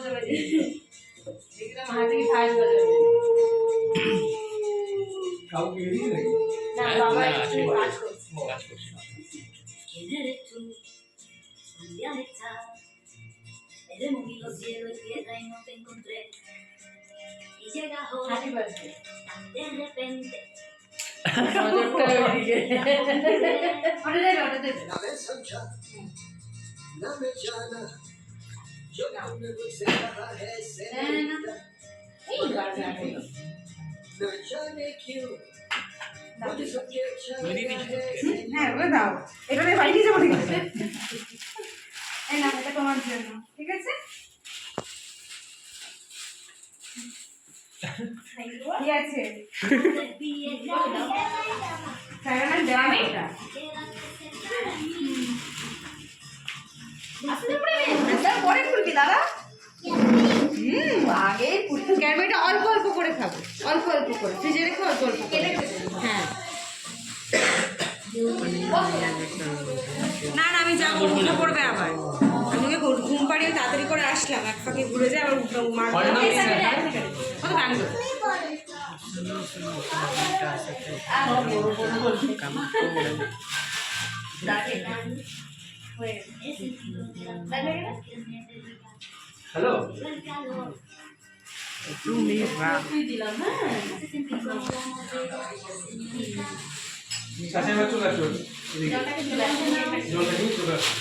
বাজাবে দেখলাম হাতে কি ফাইল বাজাবে কাউকে এড়িয়ে নাকি না বাবা একটু কাজ করছে ¿Quién eres tú? ¿Dónde has estado? He removido cielo y tierra y no te encontré. Y llegas hoy happy birthday tan de repente. নজরটা ওইদিকে ওটা দেবে La ves समझा ना मैं जाना जो तुमने मुझसे कहा है से এই বাজে আছে न जाने क्यों मुझे सबसे अच्छा मेरी लगा भी है হ্যাঁ ওটা দাও এটা দিয়ে বাড়ি নিয়ে যাবো ঠিক আছে এই না এটা তোমার জন্য ঠিক আছে ঠিক আছে সারানা দেওয়া এটা পরে খুলবি দাদা আগে ক্যাডবেরিটা অল্প অল্প করে খাবো অল্প অল্প করে ফ্রিজে রেখে অল্প অল্প করে হ্যাঁ না না আমি যাবো উঠে পড়বে আবার আমি ওকে ঘুম পাড়িয়ে তাড়াতাড়ি করে আসলাম এক ফাঁকে ঘুরে যায় আবার মার ব্যাঙ্গালোর হ্যালো তুমি দিলাম হ্যাঁ কাছে চলে আসো জলটাকে চলে আসবে জলটা নিয়ে চলে আসো